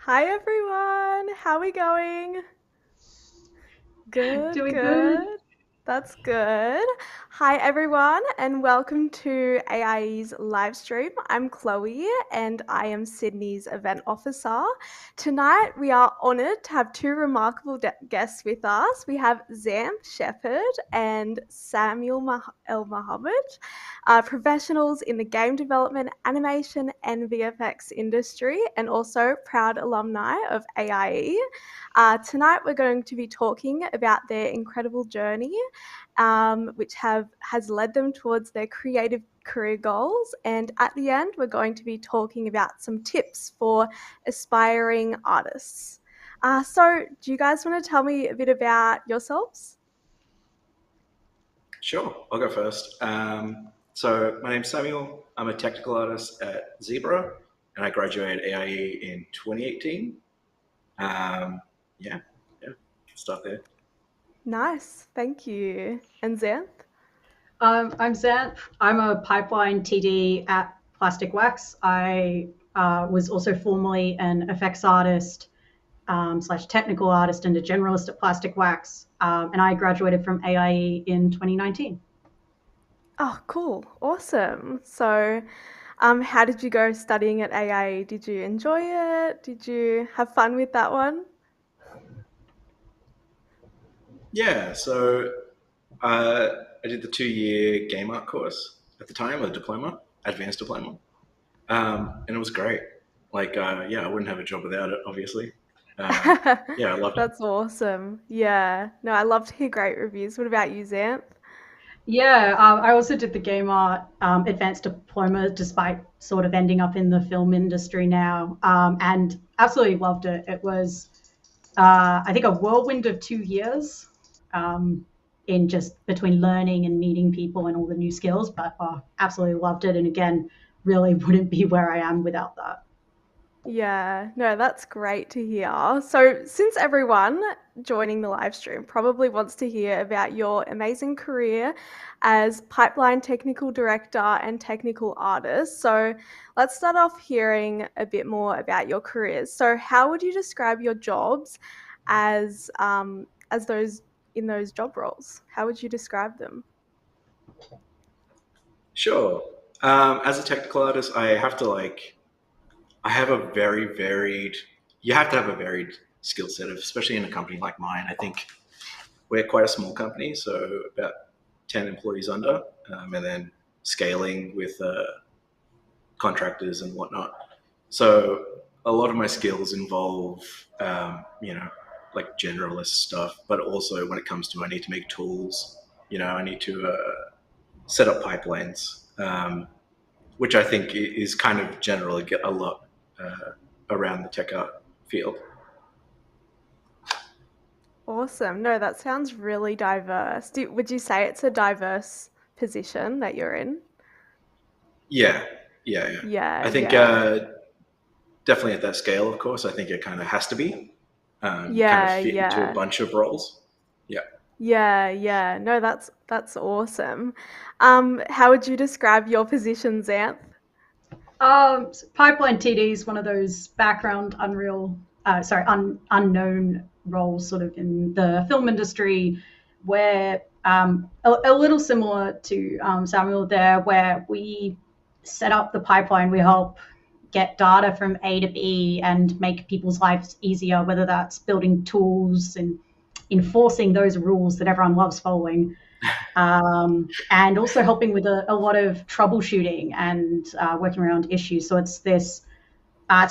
Hi everyone, how are we going? Good, Doing good. good. That's good. Hi everyone, and welcome to AIE's live stream. I'm Chloe, and I am Sydney's event officer. Tonight, we are honoured to have two remarkable guests with us. We have Xanthe Sheppard and Samuel Elmohamed, professionals in the game development, animation, and VFX industry, and also proud alumni of AIE. Tonight, we're going to be talking about their incredible journey, which has led them towards their creative career goals. And at the end, we're going to be talking about some tips for aspiring artists. So, do you guys want to tell me a bit about yourselves? Sure, I'll go first. So my name's Samuel. I'm a technical artist at Zebrar, and I graduated AIE in 2018. Um, yeah, yeah, start there. Nice, thank you. And Xanth? I'm Xanthe. I'm a pipeline TD at Plastic Wax. I was also formerly an effects artist slash technical artist and a generalist at Plastic Wax. And I graduated from AIE in 2019. Oh, cool, awesome. So, how did you go studying at AA? Did you enjoy it? Did you have fun with that one? Yeah, so uh, I did the 2 year game art course at the time, a diploma, advanced diploma, and it was great. Yeah, I wouldn't have a job without it, obviously. Yeah, I loved it. That's awesome. Yeah. No, I love to hear great reviews. What about you, Xanth? Yeah, I also did the game art advanced diploma, despite sort of ending up in the film industry now, and absolutely loved it. It was, I think, a whirlwind of 2 years um, in just between learning and meeting people and all the new skills, but absolutely loved it. And again, really wouldn't be where I am without that. Yeah, no, that's great to hear. So, since everyone joining the live stream probably wants to hear about your amazing career as pipeline technical director and technical artist, so let's start off hearing a bit more about your careers. So, how would you describe your jobs as those in those job roles? How would you describe them? Sure. As a technical artist, I have a very varied. You have to have a varied skill set, especially in a company like mine. I think we're quite a small company, so about 10 employees under, and then scaling with contractors and whatnot. So a lot of my skills involve, like generalist stuff, but also when it comes to I need to make tools. I need to set up pipelines, which I think is kind of generally get a lot around the tech art field. Awesome. No, that sounds really diverse. Would you say it's a diverse position that you're in? Yeah, yeah, yeah. Yeah, I think yeah. definitely at that scale, of course, I think it kind of has to be. You kind of Yeah, fit into a yeah. bunch of roles. Yeah. Yeah, yeah. No, that's awesome. How would you describe your position, Xanth? Pipeline TD is one of those background unknown roles, sort of in the film industry, where a little similar to Samuel there, where we set up the pipeline, we help get data from A to B and make people's lives easier, whether that's building tools and enforcing those rules that everyone loves following, and also helping with a lot of troubleshooting and working around issues. So it's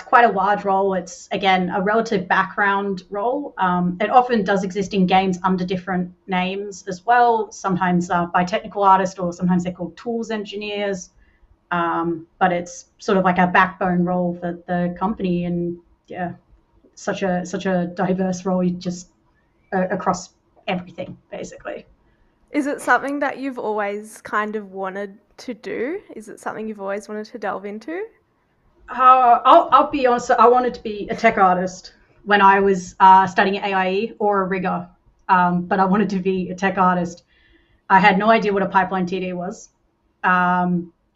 quite a large role. It's, again, a relative background role. It often does exist in games under different names as well, sometimes by technical artists, or sometimes they're called tools engineers. But it's sort of like a backbone role for the company. And yeah, such a diverse role, just across everything, basically. Is it something that you've always kind of wanted to do? Is it something you've always wanted to delve into? I'll be honest. I wanted to be a tech artist when I was studying at AIE, or a rigger, but I wanted to be a tech artist. I had no idea what a pipeline TD was,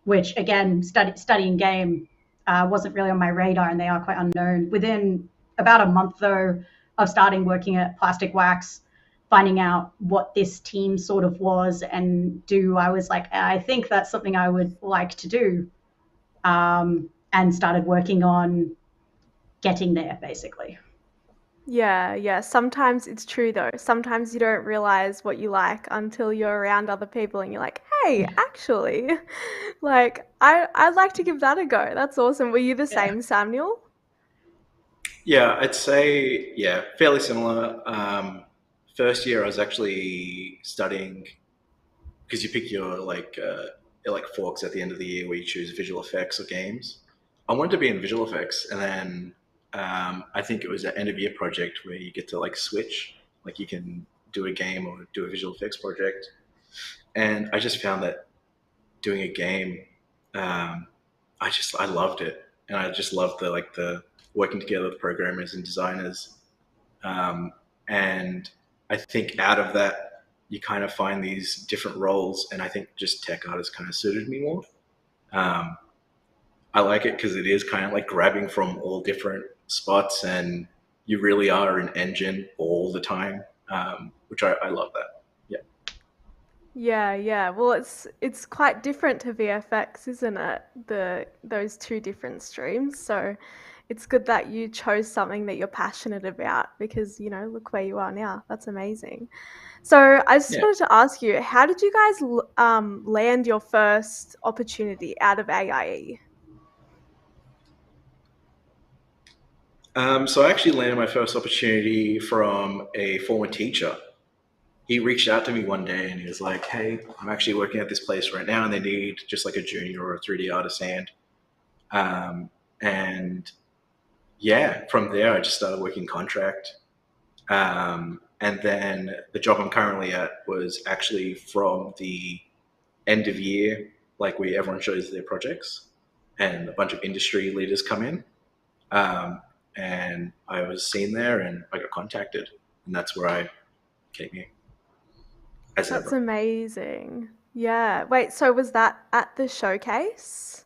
which, again, studying game wasn't really on my radar, and they are quite unknown. Within about a month though of starting working at Plastic Wax, finding out what this team sort of was and do, I was like, I think that's something I would like to do, and started working on getting there, basically. Yeah. Sometimes it's true though. Sometimes you don't realize what you like until you're around other people and you're like, hey, actually, like I'd like to give that a go. That's awesome. Were you the Yeah. same, Samuel? Yeah, I'd say fairly similar. First year, I was actually studying because you pick your like forks at the end of the year where you choose visual effects or games. I wanted to be in visual effects, and then I think it was an end of year project where you get to like switch, like you can do a game or do a visual effects project, and I just found that doing a game, um, I loved it, and I just loved the working together with programmers and designers, um, and I think out of that you kind of find these different roles, and I think just tech art has kind of suited me more. Um, I like it because it is kind of like grabbing from all different spots, and you really are an engine all the time, which I love that. Yeah. Yeah. Well, it's quite different to VFX, isn't it? Those two different streams. So it's good that you chose something that you're passionate about because, look where you are now. That's amazing. So I just Yeah. wanted to ask you, how did you guys land your first opportunity out of AIE? So I actually landed my first opportunity from a former teacher. He reached out to me one day and he was like, "Hey, I'm actually working at this place right now, and they need just like a junior or a 3D artist hand." And yeah, from there I just started working contract. And then the job I'm currently at was actually from the end of year, like where everyone shows their projects, and a bunch of industry leaders come in. Um, and I was seen there, and I got contacted, and that's where I came here as That's Zebrar. amazing. Yeah. Wait, so was that at the showcase?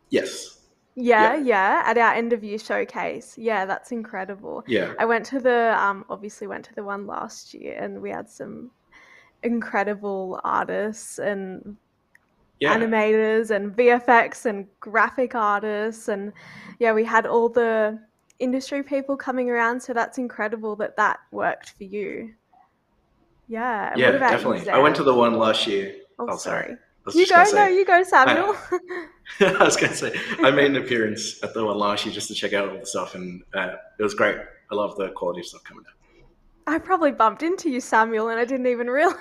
Yes. Yeah, Yeah. yeah, at our end of year showcase. Yeah, that's incredible. Yeah. I went to the obviously went to the one last year and we had some incredible artists and Yeah. animators and VFX and graphic artists and yeah, we had all the industry people coming around, so that's incredible that that worked for you. Yeah, and what Yeah. about you, Definitely. I went to Xanth? the one last year. Oh, Oh, sorry. sorry. I was You just gonna go, no, say, you go, Samuel. I, I was gonna say, I made an appearance at the one last year just to check out all the stuff, and it was great. I love the quality of stuff coming out. I probably bumped into you, Samuel, and I didn't even realize.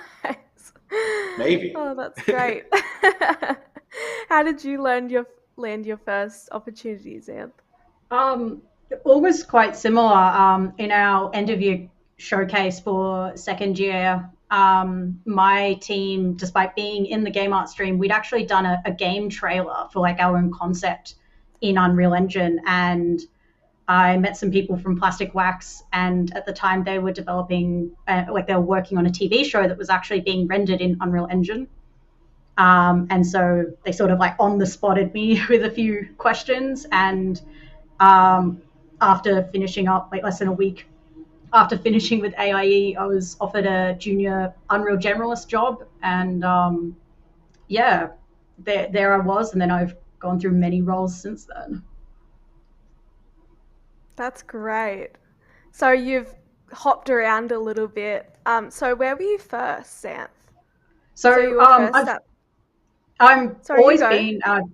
Maybe. Oh, that's great. How did you land your first opportunities, Amp? Um, Almost quite similar. In our end of year showcase for second year, my team, despite being in the game art stream, we'd actually done a game trailer for like our own concept in Unreal Engine, and I met some people from Plastic Wax, and at the time they were developing, like they were working on a TV show that was actually being rendered in Unreal Engine. And so they sort of like on the spotted me with a few questions, and um, after finishing up, like less than a week after finishing with AIE, I was offered a junior Unreal Generalist job, and yeah, there I was, and then I've gone through many roles since then. That's great. So you've hopped around a little bit. So where were you first, Santh? So So you were first I've at. I'm Sorry, you always go.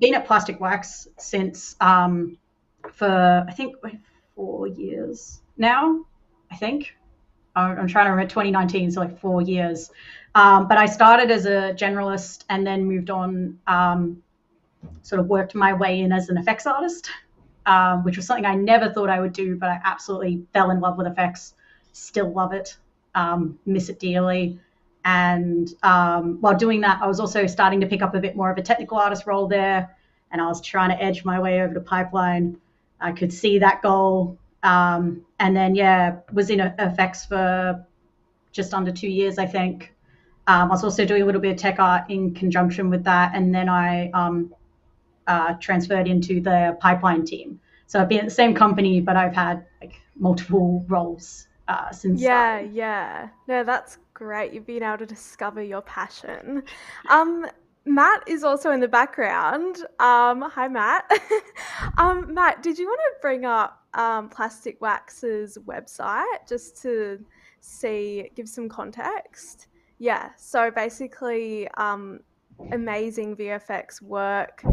been at Plastic Wax since for I think 4 years now. I think I'm trying to remember 2019, so like 4 years. But I started as a generalist and then moved on, sort of worked my way in as an effects artist, which was something I never thought I would do, but I absolutely fell in love with effects. Still love it, miss it dearly. And while doing that, I was also starting to pick up a bit more of a technical artist role there, and I was trying to edge my way over to pipeline. I could see that goal, and then yeah, was in effects for just under 2 years, I think. I was also doing a little bit of tech art in conjunction with that, and then I transferred into the pipeline team. So I've been at the same company, but I've had like multiple roles since starting. Yeah. No, that's great. You've been able to discover your passion. Matt is also in the background. Hi, Matt. Matt, did you want to bring up Plastic Wax's website just to give some context? Yeah. So basically, amazing VFX work.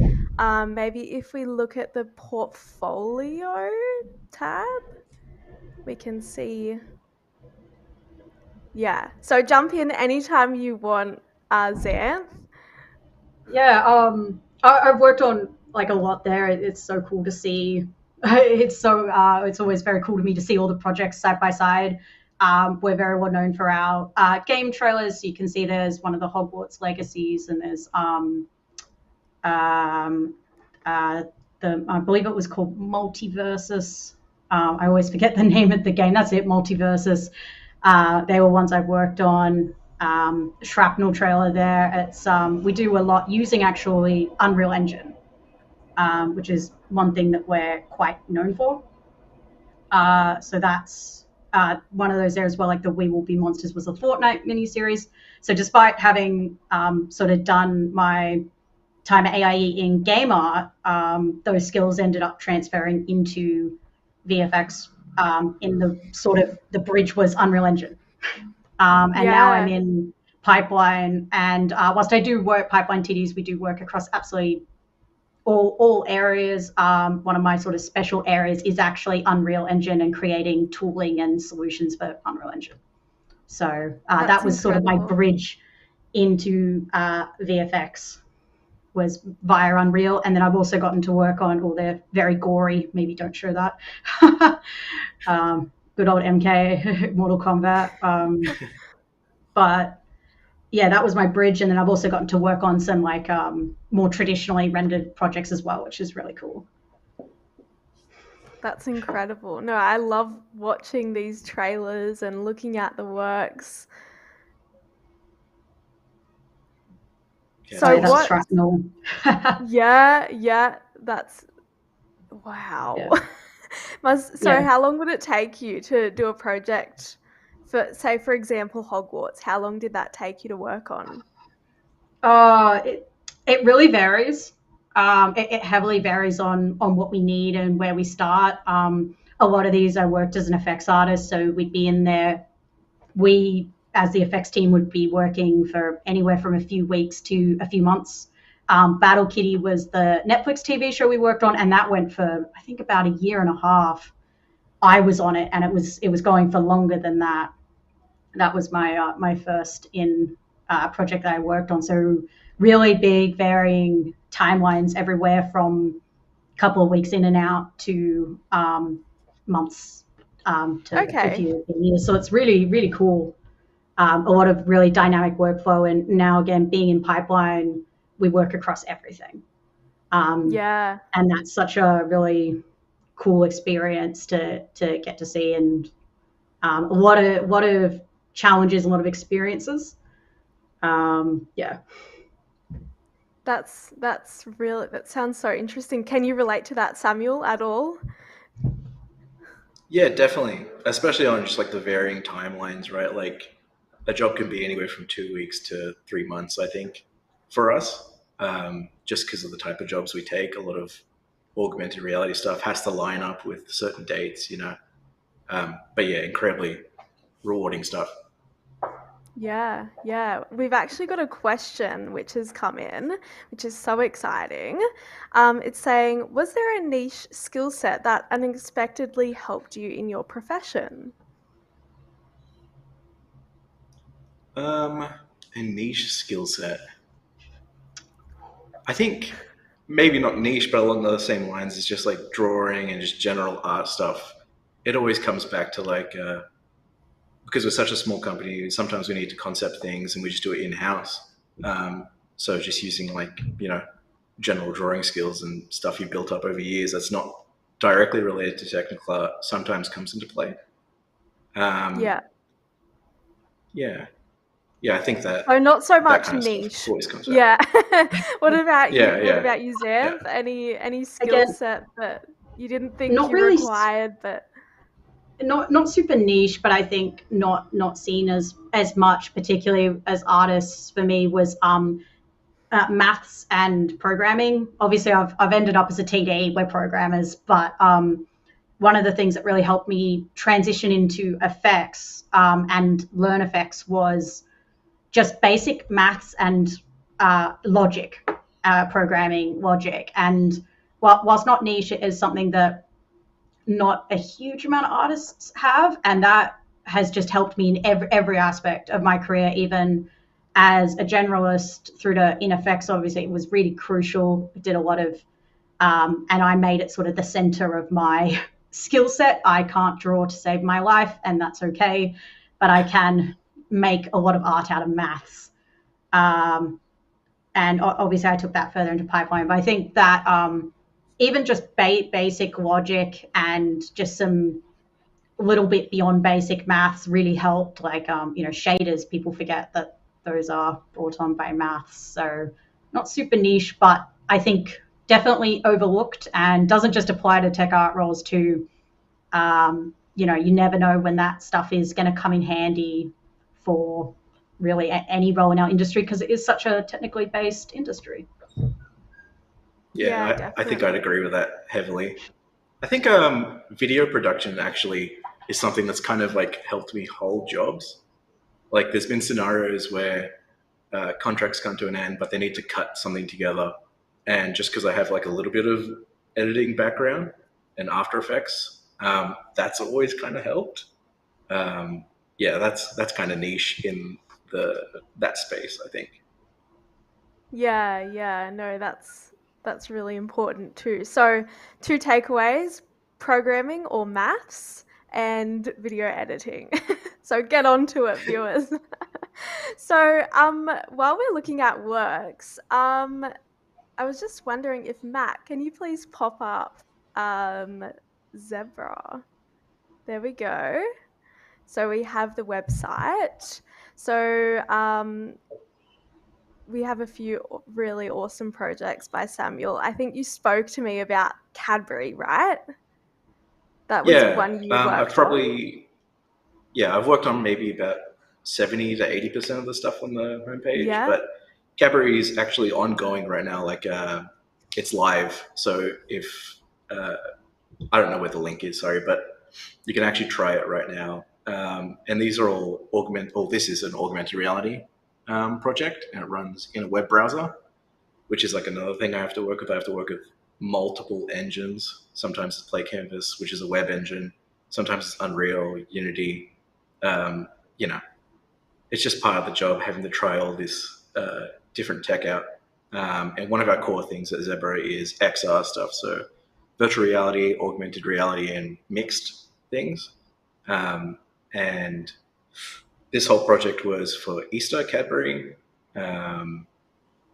Maybe if we look at the portfolio tab, we can see. Yeah. So jump in anytime you want, Xanthe. Yeah, I've worked on like a lot there. It's so cool to see. It's always very cool to me to see all the projects side by side. We're very well known for our game trailers. You can see there's one of the Hogwarts Legacies, and there's um, I believe it was called Multiversus. I always forget the name of the game. That's it, Multiversus. They were ones I've worked on. Shrapnel trailer there. It's we do a lot using actually Unreal Engine, which is one thing that we're quite known for. So that's one of those areas where like the We Will Be Monsters was a Fortnite miniseries. So despite having sort of done my time at AIE in game art, those skills ended up transferring into VFX. In the sort of the bridge was Unreal Engine. And now I'm in pipeline. And whilst I do work pipeline TDs, we do work across absolutely all areas. One of my sort of special areas is actually Unreal Engine and creating tooling and solutions for Unreal Engine. So that was incredible. Sort of my bridge into VFX was via Unreal. And then I've also gotten to work on all the very gory, maybe don't show that, good old MK, Mortal Kombat. But yeah, that was my bridge. And then I've also gotten to work on some like more traditionally rendered projects as well, which is really cool. That's incredible. No, I love watching these trailers and looking at the works. Yeah, so that's shrapnel. yeah, that's wow. Yeah. So how long would it take you to do a project for, say, for example, Hogwarts? How long did that take you to work on? It really varies. It heavily varies on what we need and where we start. A lot of these I worked as an effects artist, so we'd be in there. We, as the effects team, would be working for anywhere from a few weeks to a few months. Battle Kitty was the Netflix TV show we worked on, and that went for, I think, about a year and a half. I was on it, and it was going for longer than that. That was my first project that I worked on. So really big, varying timelines everywhere from a couple of weeks in and out to months to a few years. So it's really, really cool. A lot of really dynamic workflow. And now, again, being in pipeline, we work across everything. And that's such a really cool experience to get to see, and a lot of challenges, a lot of experiences. That's really, that sounds so interesting. Can you relate to that, Samuel, at all? Yeah, definitely. Especially on just like the varying timelines, right? Like a job can be anywhere from 2 weeks to 3 months, I think, for us, just because of the type of jobs we take. A lot of augmented reality stuff has to line up with certain dates, you know. But yeah, incredibly rewarding stuff. Yeah. We've actually got a question which has come in, which is so exciting. It's saying, was there a niche skill set that unexpectedly helped you in your profession? A niche skill set. I think maybe not niche, but along the same lines, it's just like drawing and just general art stuff. It always comes back to like, because we're such a small company, sometimes we need to concept things and we just do it in-house. So just using like, you know, general drawing skills and stuff you've built up over years that's not directly related to technical art sometimes comes into play. Yeah, I think that. Oh, not so much niche. Yeah. What about you? What about you, Xanthe? Any skill set that you didn't think you required, but not super niche, but I think not seen as much, particularly as artists. For me, was maths and programming. Obviously, I've ended up as a TD. We're programmers, but one of the things that really helped me transition into effects and learn effects was just basic maths and logic, programming logic. And whilst not niche, it is something that not a huge amount of artists have, and that has just helped me in every aspect of my career, even as a generalist through to in effects. Obviously, it was really crucial. I did a lot of, and I made it sort of the center of my skill set. I can't draw to save my life, and that's okay, but I can make a lot of art out of maths. And obviously, I took that further into pipeline. But I think that even just basic logic and just some little bit beyond basic maths really helped. Like shaders, people forget that those are brought on by maths. So not super niche, but I think definitely overlooked and doesn't just apply to tech art roles too. You never know when that stuff is going to come in handy for really any role in our industry, because it is such a technically based industry. Yeah, I think I'd agree with that heavily. I think video production actually is something that's kind of like helped me hold jobs. Like there's been scenarios where contracts come to an end, but they need to cut something together. And just because I have like a little bit of editing background and After Effects, that's always kind of helped. Yeah, that's kind of niche in that space, I think. Yeah, no, that's really important too. So, two takeaways: programming or maths, and video editing. So get on to it, viewers. So, while we're looking at works, I was just wondering if Matt, can you please pop up Zebrar? There we go. So we have the website. So we have a few really awesome projects by Samuel. I think you spoke to me about Cadbury, right? That was one you worked on. I've worked on maybe about 70 to 80% of the stuff on the homepage, Yeah. but Cadbury is actually ongoing right now. Like it's live. So if, I don't know where the link is, sorry, but you can actually try it right now. And these are all this is an augmented reality project, and it runs in a web browser, which is like another thing I have to work with. I have to work with multiple engines. Sometimes it's Play Canvas, which is a web engine. Sometimes it's Unreal, Unity. It's just part of the job, having to try all this different tech out. And one of our core things at Zebra is XR stuff. So virtual reality, augmented reality, and mixed things. And this whole project was for Easter Cadbury.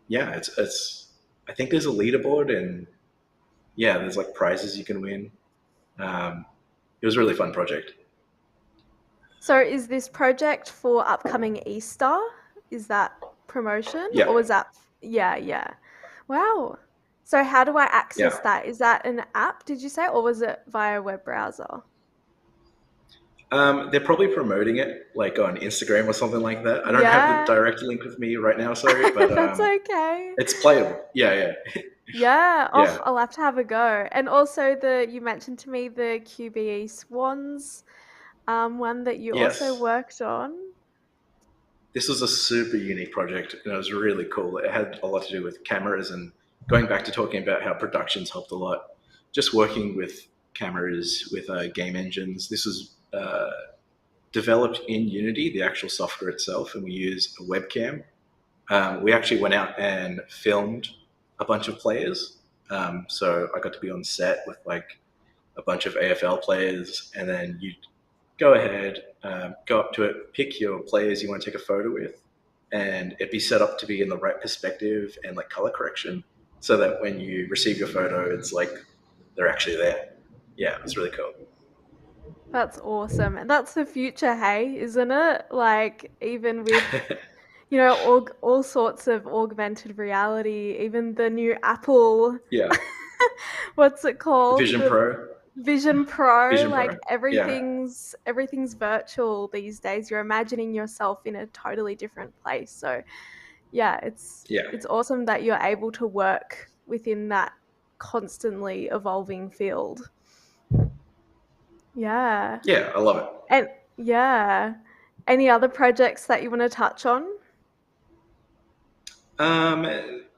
It's I think there's a leaderboard, and there's like prizes you can win. It was a really fun project. So is this project for upcoming Easter? Is that promotion? Yeah. Or was that? Yeah. Wow. So how do I access that? Is that an app, did you say, or was it via web browser? They're probably promoting it like on Instagram or something like that. I don't have the direct link with me right now, sorry, but that's okay. It's playable. Yeah. Yeah. I'll have to have a go. And also you mentioned to me the QBE Swans one that you also worked on. This was a super unique project, and it was really cool. It had a lot to do with cameras, and going back to talking about how productions helped a lot, just working with cameras, with game engines. This was developed in Unity, the actual software itself, and we used a webcam. We actually went out and filmed a bunch of players. So I got to be on set with like a bunch of AFL players, and then you go ahead, go up to it, pick your players you want to take a photo with, and it'd be set up to be in the right perspective and like color correction, so that when you receive your photo, it's like they're actually there. Yeah, it's really cool. That's awesome. And that's the future, hey, isn't it? Like even with all sorts of augmented reality, even the new Apple. Yeah. What's it called? Vision Pro. Vision Pro, Vision like Pro. Yeah. everything's virtual these days. You're imagining yourself in a totally different place. So yeah, Yeah. it's awesome that you're able to work within that constantly evolving field. Yeah. Yeah, I love it. And yeah. Any other projects that you want to touch on?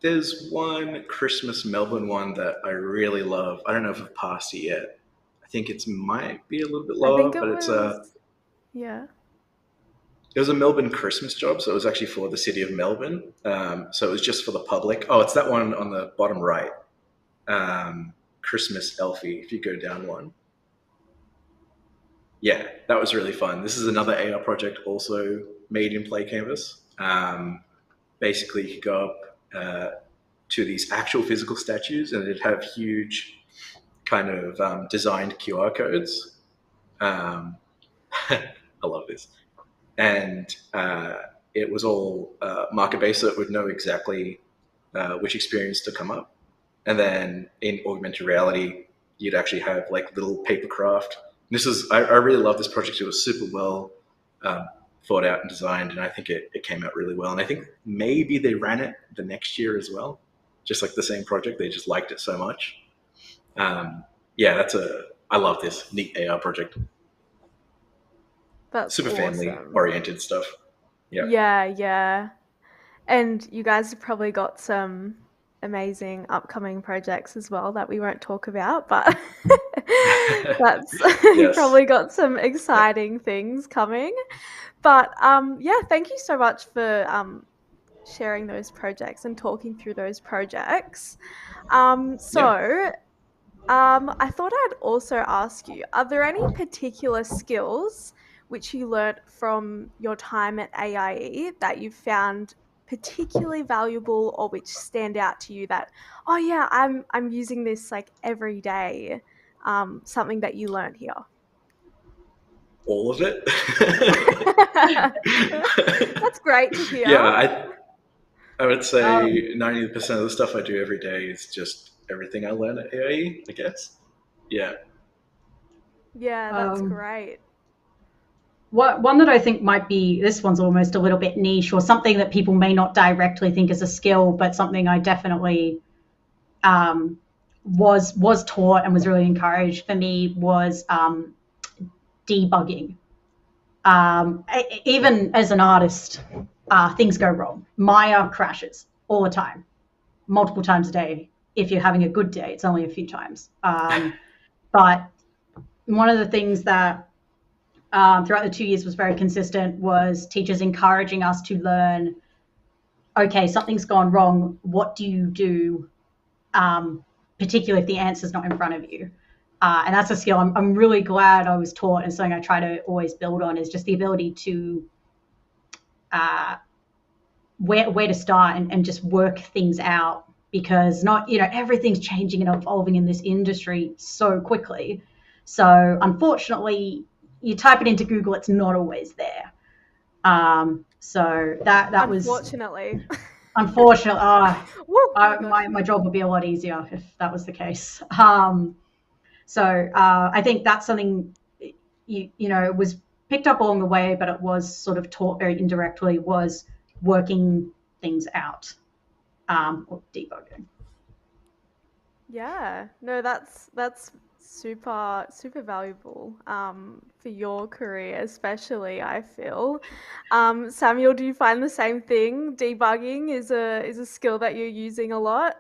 There's one Christmas Melbourne one that I really love. I don't know if I've passed it yet. I think it might be a little bit I think lower, it but was yeah. it was a Melbourne Christmas job, so it was actually for the city of Melbourne. So it was just for the public. Oh, it's that one on the bottom right. Christmas Elfie. If you go down one, yeah, that was really fun. This is another AR project also made in Play Canvas. Basically, you could go up to these actual physical statues, and it'd have huge kind of designed QR codes. Um, I love this. And it was all market based, so it would know exactly which experience to come up. And then in augmented reality, you'd actually have like little paper craft. I really love this project. It was super well um, thought out and designed, and I think it came out really well. And I think maybe they ran it the next year as well, just like the same project. They just liked it so much. Yeah, I love this neat AR project. That's Super family awesome. oriented stuff. Yeah. Yeah, yeah. And you guys have probably got some amazing upcoming projects as well that we won't talk about, but that's you Yes. probably got some Yeah. exciting things coming. But yeah, thank you so much for sharing those projects and talking through those projects. Yeah. I thought I'd also ask you, are there any particular skills which you learnt from your time at AIE that you found particularly valuable or which stand out to you that, oh yeah, I'm using this like every day, something that you learned here? All of it. That's great to Yeah, hear. I would Um, say 90% of the stuff I do every day is just everything I learn at AIE, I guess. Yeah. Yeah, that's um, great. one that I think might be, this one's almost a little bit niche, or something that people may not directly think is a skill, but something I definitely um, was taught and was really encouraged for me was debugging. Even as an artist, things go wrong. Maya crashes all the time, multiple times a day. If you're having a good day, it's only a few times. But one of the things that throughout the 2 years was very consistent was teachers encouraging us to learn, okay, something's gone wrong. What do you do, particularly if the answer's not in front of you? And that's a skill I'm really glad I was taught, and something I try to always build on, is just the ability to uh, where to start and just work things out, because not, everything's changing and evolving in this industry so quickly. So unfortunately, you type it into Google, it's not always there. So that was Unfortunately. unfortunate. Woo, oh my gosh. My job would be a lot easier if that was the case. So I think that's something, it was picked up along the way, but it was sort of taught very indirectly, was working things out, or debugging. Yeah, no, that's super valuable for your career, especially. I feel. Samuel, do you find the same thing? Debugging is a skill that you're using a lot.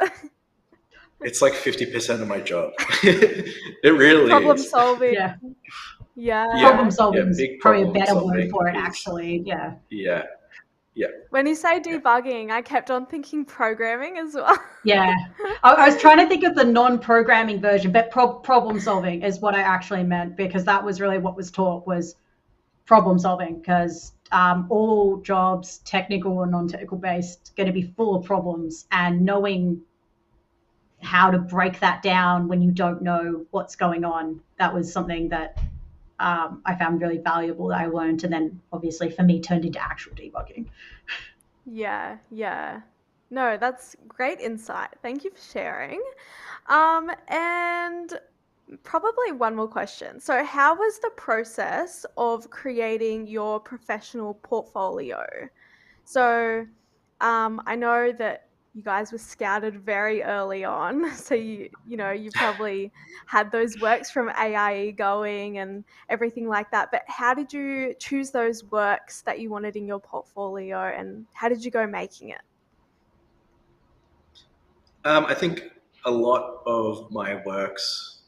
It's like 50% of my job. It really Problem is. solving. Yeah, problem Yeah. Yeah. Yeah. solving is Big probably a problem better word solving for it, is, actually. Yeah. yeah. Yeah. When you say Yeah. debugging, I kept on thinking programming as well. Yeah, I was trying to think of the non-programming version, but problem solving is what I actually meant, because that was really what was taught, was problem solving, because all jobs, technical or non-technical based, going to be full of problems, and knowing how to break that down when you don't know what's going on, that was something that I found really valuable, that I learned, and then obviously for me turned into actual debugging. Yeah, yeah. No, that's great insight. Thank you for sharing. And probably one more question. So, how was the process of creating your professional portfolio? So, I know that you guys were scouted very early on, so you probably had those works from AIE going and everything like that. But how did you choose those works that you wanted in your portfolio, and how did you go making it? I think a lot of my works,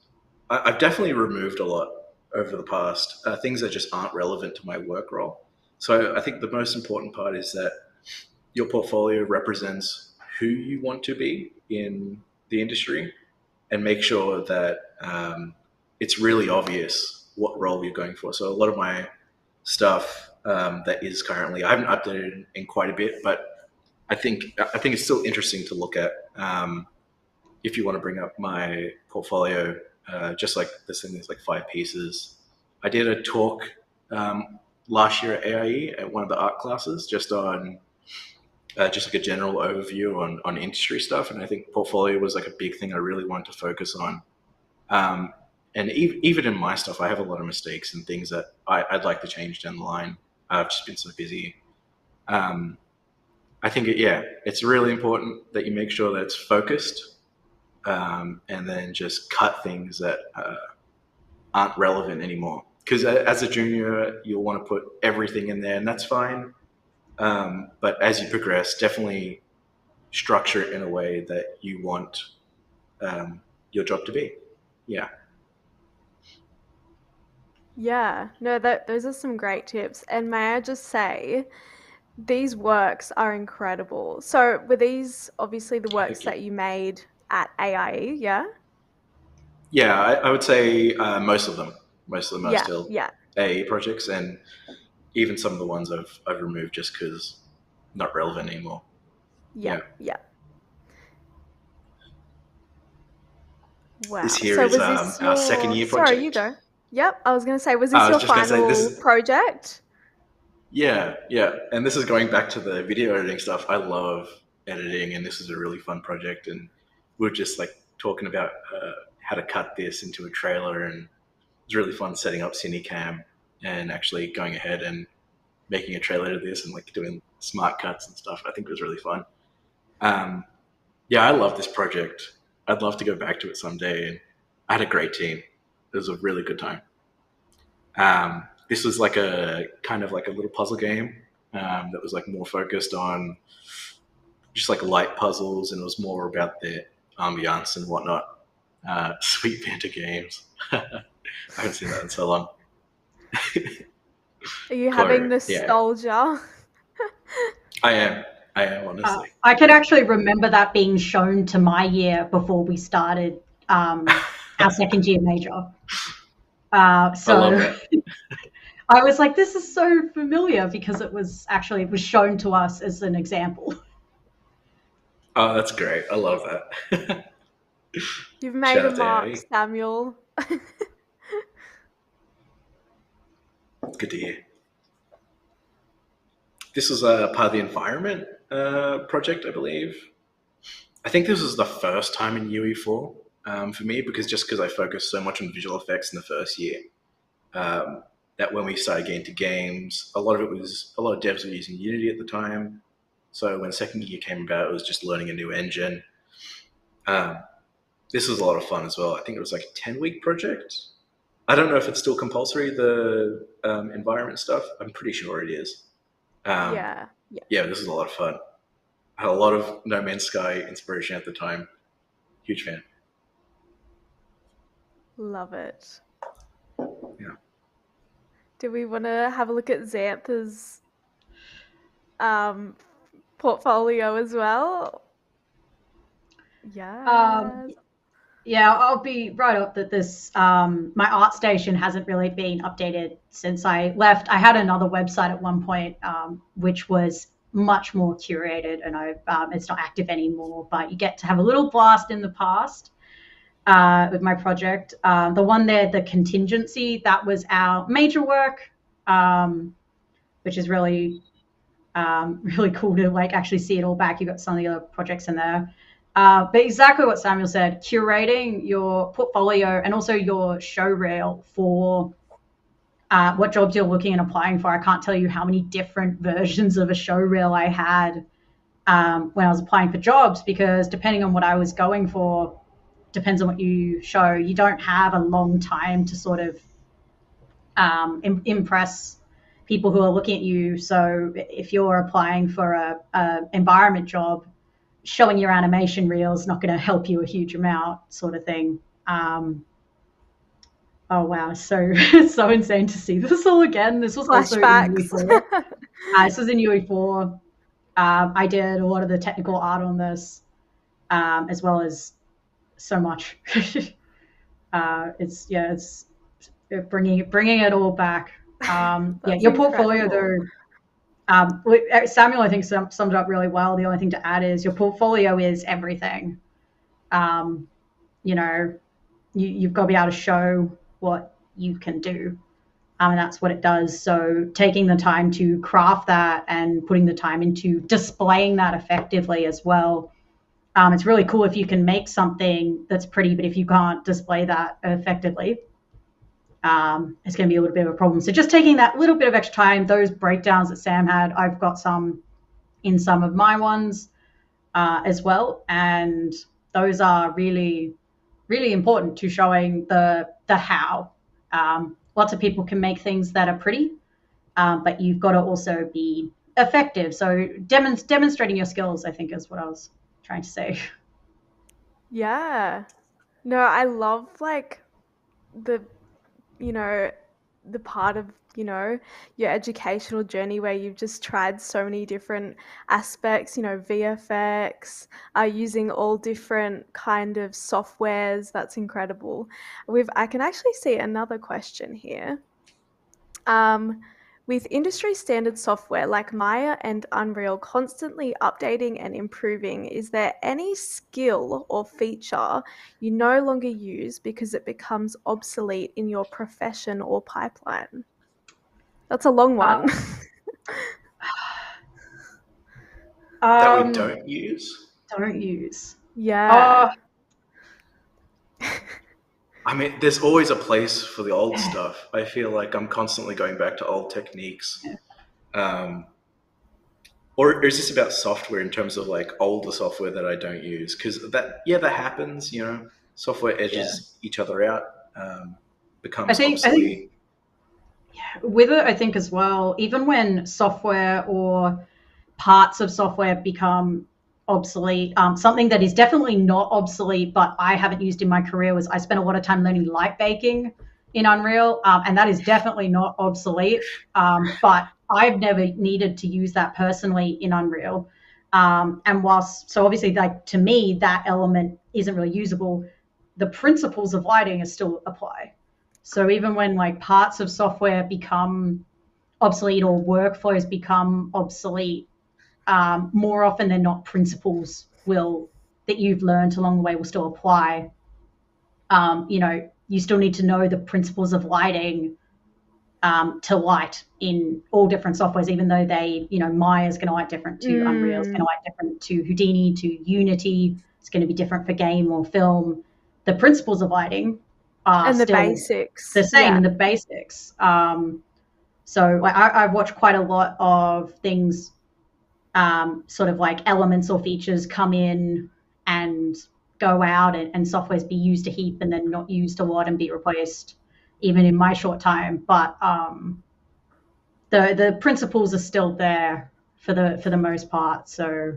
I've definitely removed a lot over the past, things that just aren't relevant to my work role. So I think the most important part is that your portfolio represents who you want to be in the industry, and make sure that it's really obvious what role you're going for. So a lot of my stuff that is currently, I haven't updated in quite a bit, but I think it's still interesting to look at. If you want to bring up my portfolio, just like this thing is like 5 pieces. I did a talk last year at AIE at one of the art classes, just like a general overview on industry stuff, and I think portfolio was like a big thing I really wanted to focus on. Um, and even in my stuff, I have a lot of mistakes and things that I'd like to change down the line. I've just been so busy. Um, I think it's really important that you make sure that it's focused, and then just cut things that aren't relevant anymore. Because as a junior, you'll want to put everything in there, and that's fine. But as you progress, definitely structure it in a way that you want your job to be. Yeah. Yeah, no, those are some great tips. And may I just say, these works are incredible. So, were these obviously the Oh, works thank you. that you made at AIE? Yeah? Yeah, I would say most of them. Most of them are Yeah, still yeah, AE projects, and even some of the ones I've removed just because not relevant anymore. yeah, Yeah. yeah. This Wow. here So is was this our second your, year sorry, you project. go. Yep, I was going to say, was this I was your just going to say final this. project? Yeah, yeah, and this is going back to the video editing stuff. I love editing, and this is a really fun project. And we are just like talking about how to cut this into a trailer, and it's really fun setting up Cinecam and actually going ahead and making a trailer to this and like doing smart cuts and stuff. I think it was really fun. Um, yeah, I love this project. I'd love to go back to it someday. And I had a great team. It was a really good time. This was like a kind of like a little puzzle game that was like more focused on just like light puzzles, and it was more about the ambiance and whatnot. Sweet Panda games. I haven't seen that in so long. Are you having Chloe, yeah, nostalgia? I am. I am honestly. I could actually remember that being shown to my year before we started our second year major. I love So that. I was like, this is so familiar because it was shown to us as an example. Oh, that's great. I love that. You've made Shout a out to mark, AIE. Samuel. Good to hear. This was part of the environment project, I believe. I think this was the first time in UE4 for me, because I focused so much on visual effects in the first year. That when we started getting into games, a lot of devs were using Unity at the time. So when second year came about, it was just learning a new engine. Um, this was a lot of fun as well. I think it was like a 10-week project. I don't know if it's still compulsory, the environment stuff. I'm pretty sure it is. Um, Yeah, yeah, yeah, this is a lot of fun. I had a lot of No Man's Sky inspiration at the time. Huge fan. love it. Yeah. Do we want to have a look at Xanthe's um, portfolio as well? Um, Yes. yeah, I'll be right up that this my art station hasn't really been updated since I left. I had another website at one point, which was much more curated, and it's not active anymore. But you get to have a little blast in the past with my project. The one there, the contingency, that was our major work, which is really really cool to like actually see it all back. You've got some of the other projects in there. But exactly what Samuel said, curating your portfolio and also your show reel for what jobs you're looking and applying for. I can't tell you how many different versions of a show reel I had when I was applying for jobs, because depending on what I was going for, depends on what you show. You don't have a long time to sort of impress people who are looking at you. So if you're applying for a environment job, showing your animation reel is not going to help you a huge amount, sort of thing. Oh wow, so so insane to see this all again. This was also in Flashbacks. UE4. This was in UE4. I did a lot of the technical art on this, as well as so much. It's bringing it all back. Your portfolio though. Samuel, I think, summed it up really well. The only thing to add is your portfolio is everything. You know, you've got to be able to show what you can do. And that's what it does. So taking the time to craft that and putting the time into displaying that effectively as well. It's really cool if you can make something that's pretty, but if you can't display that effectively, it's going to be a little bit of a problem. So just taking that little bit of extra time, those breakdowns that Sam had, I've got some in some of my ones as well. And those are really, really important to showing the how. Lots of people can make things that are pretty, but you've got to also be effective. So demonstrating your skills, I think, is what I was trying to say. Yeah. No, I love like the, you know, the part of, your educational journey where you've just tried so many different aspects, VFX, using all different kind of softwares. That's incredible. I can actually see another question here. With industry standard software like Maya and Unreal constantly updating and improving, is there any skill or feature you no longer use because it becomes obsolete in your profession or pipeline? That's a long one. That we don't use? Don't use. Yeah. I mean, there's always a place for the old stuff. I feel like I'm constantly going back to old techniques. Or is this about software in terms of like older software that I don't use? Because that happens. Software edges each other out, becomes obsolete. With it, I think as well, even when software or parts of software become obsolete, something that is definitely not obsolete, but I haven't used in my career, was I spent a lot of time learning light baking in Unreal, and that is definitely not obsolete, but I've never needed to use that personally in Unreal. And so obviously, like, to me, that element isn't really usable. The principles of lighting still apply. So even when like parts of software become obsolete or workflows become obsolete, more often than not, principles that you've learned along the way will still apply. You still need to know the principles of lighting to light in all different softwares, even though Maya is going to light different to Unreal, it's going to light different to Houdini, to Unity, it's going to be different for game or film. The principles of lighting are still the basics. The same, and the basics. So I've watched quite a lot of things, sort of like elements or features come in and go out, and softwares be used a heap and then not used a lot and be replaced, even in my short time. But the principles are still there for the most part. So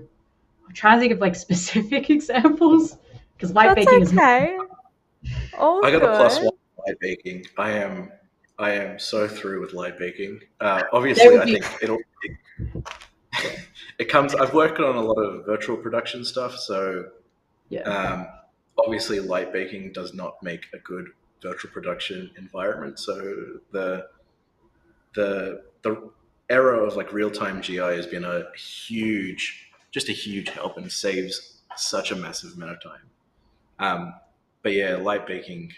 I'm trying to think of like specific examples, because light baking is not. I got a +1 light baking. I am so through with light baking. Obviously, I think it comes. I've worked on a lot of virtual production stuff, so obviously light baking does not make a good virtual production environment. So the era of like real-time GI has been a huge help and saves such a massive amount of time. But yeah, light baking,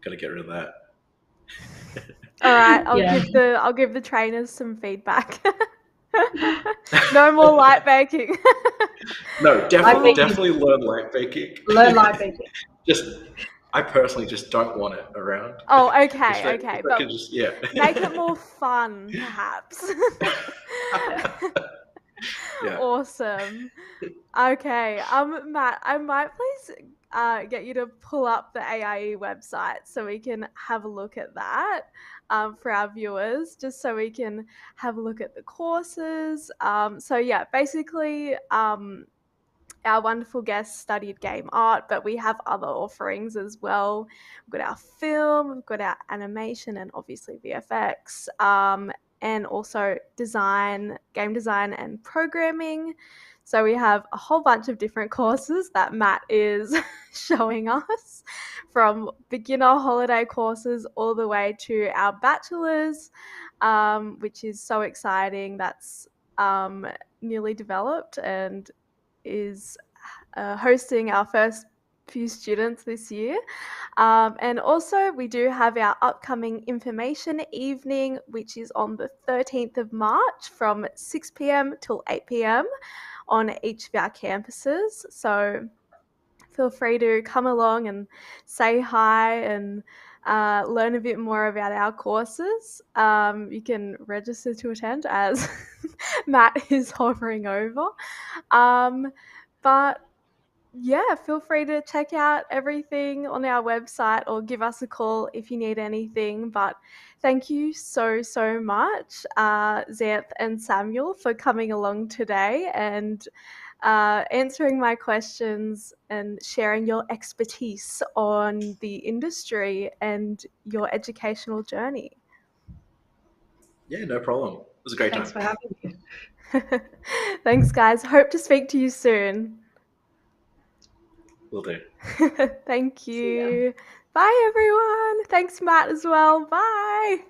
got to get rid of that. All right, I'll give the trainers some feedback. No more light baking. No, definitely learn light baking. Learn light baking. I personally just don't want it around. Oh, okay. But make it more fun, perhaps. Yeah. Awesome. Okay, Matt, I might please get you to pull up the AIE website so we can have a look at that for our viewers, just so we can have a look at the courses. So yeah, basically, our wonderful guests studied game art, but we have other offerings as well. We've got our film, we've got our animation, and obviously VFX, and also design, game design, and programming. So we have a whole bunch of different courses that Matt is showing us, from beginner holiday courses all the way to our bachelor's, which is so exciting. That's newly developed and is hosting our first few students this year. And also, we do have our upcoming information evening, which is on the 13th of March from 6 p.m. till 8 p.m. on each of our campuses. So feel free to come along and say hi and learn a bit more about our courses. You can register to attend as Matt is hovering over. But yeah, feel free to check out everything on our website or give us a call if you need anything. But thank you so much, Xanthe and Samuel, for coming along today and answering my questions and sharing your expertise on the industry and your educational journey. Yeah, no problem. It was a great Thanks time. for having me. Thanks, guys. Hope to speak to you soon. Will do. Thank you. Bye, everyone. Thanks, Matt, as well. Bye.